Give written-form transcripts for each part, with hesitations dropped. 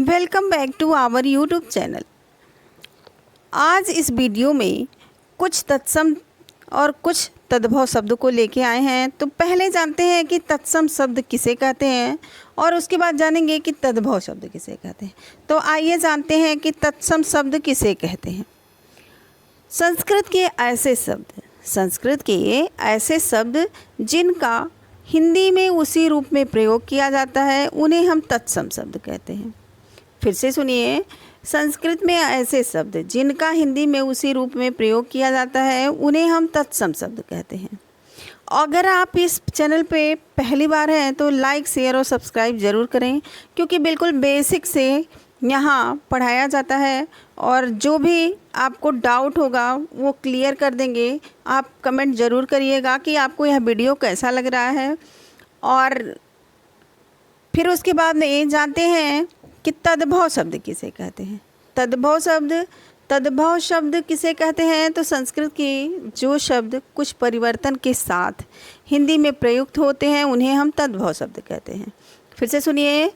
Welcome back to our YouTube channel. आज इस video में कुछ तत्सम और कुछ तद्भव शब्द को लेके आए हैं। तो पहले जानते हैं कि तत्सम शब्द किसे कहते हैं और उसके बाद जानेंगे कि तद्भव शब्द किसे कहते हैं। तो आइए जानते हैं कि तत्सम शब्द किसे कहते हैं। संस्कृत के ऐसे शब्द जिनका हिंदी में उसी रूप में प्रयोग किया जाता है उन्हें हम तत्सम शब्द कहते हैं। फिर से सुनिए, संस्कृत में ऐसे शब्द जिनका हिंदी में उसी रूप में प्रयोग किया जाता है उन्हें हम तत्सम शब्द कहते हैं। अगर आप इस चैनल पे पहली बार हैं तो लाइक, शेयर और सब्सक्राइब ज़रूर करें, क्योंकि बिल्कुल बेसिक से यहाँ पढ़ाया जाता है और जो भी आपको डाउट होगा वो क्लियर कर देंगे। आप कमेंट ज़रूर करिएगा कि आपको यह वीडियो कैसा लग रहा है। और फिर उसके बाद में जानते हैं कि तद्भव शब्द किसे कहते हैं। तद्भव शब्द किसे कहते हैं? तो संस्कृत के जो शब्द कुछ परिवर्तन के साथ हिंदी में प्रयुक्त होते हैं उन्हें हम तद्भव शब्द कहते हैं। फिर से सुनिए,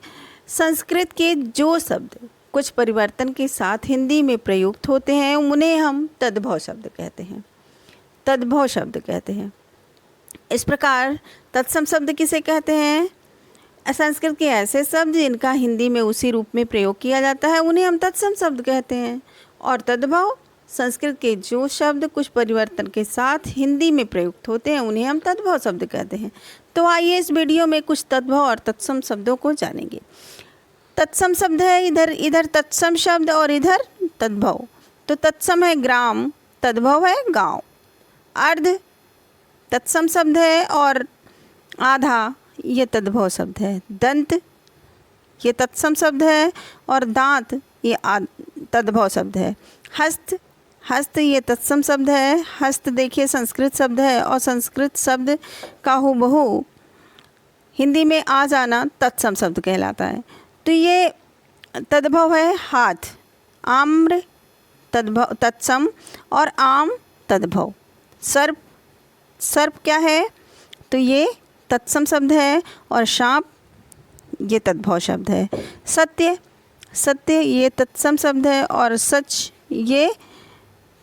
संस्कृत के जो शब्द कुछ परिवर्तन के साथ हिंदी में प्रयुक्त होते हैं उन्हें हम तद्भव शब्द कहते हैं। तद्भव शब्द कहते हैं। इस प्रकार तत्सम शब्द किसे कहते हैं? संस्कृत के ऐसे शब्द जिनका हिंदी में उसी रूप में प्रयोग किया जाता है उन्हें हम तत्सम शब्द कहते हैं। और तद्भव, संस्कृत के जो शब्द कुछ परिवर्तन के साथ हिंदी में प्रयुक्त होते हैं उन्हें हम तद्भव शब्द कहते हैं। तो आइए इस वीडियो में कुछ तद्भव और तत्सम शब्दों को जानेंगे। तत्सम शब्द है इधर तत्सम शब्द और इधर तद्भव। तो तत्सम है ग्राम, तद्भव है गांव। अर्ध तत्सम शब्द है और आधा ये तद्भव शब्द है। दंत ये तत्सम शब्द है और दांत ये तद्भव शब्द है। हस्त ये तत्सम शब्द है। हस्त देखिए संस्कृत शब्द है और संस्कृत शब्द का हूबहू हिंदी में आ जाना तत्सम शब्द कहलाता है। तो ये तद्भव है हाथ। आम्र तद्भव तत्सम और आम तद्भव। सर्प क्या है? तो ये तत्सम शब्द है और शाप ये तद्भव शब्द है। सत्य ये तत्सम शब्द है और सच ये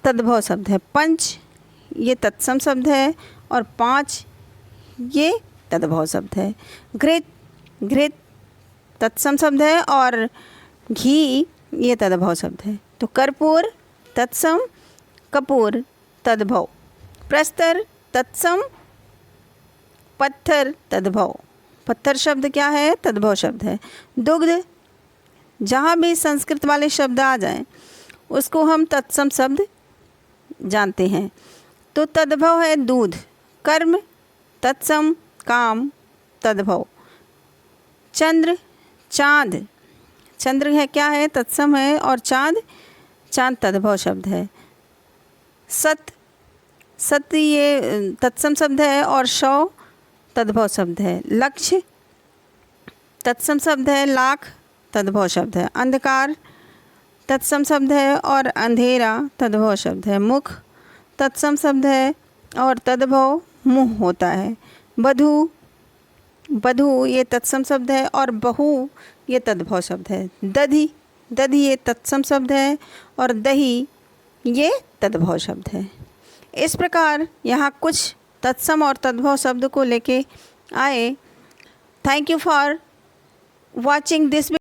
तद्भव शब्द है। पंच ये तत्सम शब्द है और पाँच ये तद्भव शब्द है। घृत तत्सम शब्द है और घी ये तद्भव शब्द है। तो कर्पूर तत्सम, कपूर तद्भव। प्रस्तर तत्सम, पत्थर तद्भव। पत्थर शब्द क्या है? तद्भव शब्द है। दुग्ध, जहाँ भी संस्कृत वाले शब्द आ जाएं उसको हम तत्सम शब्द जानते हैं। तो तद्भव है दूध। कर्म तत्सम, काम तद्भव। चंद्र चाँद, चंद्र है क्या है? तत्सम है और चाँद तद्भव शब्द है। सत्य ये तत्सम शब्द है और शव तद्भव शब्द है। लक्ष्य तत्सम शब्द है। लाख तद्भव शब्द है। अंधकार तत्सम शब्द है और अंधेरा तद्भव शब्द है। मुख तत्सम शब्द है और तद्भव मुँह होता है। बधू ये तत्सम शब्द है और बहू ये तद्भव शब्द है। दधी ये तत्सम शब्द है और दही ये तद्भव शब्द है। इस प्रकार यहाँ कुछ तत्सम और तद्भव शब्द को लेके आए। Thank you for watching this.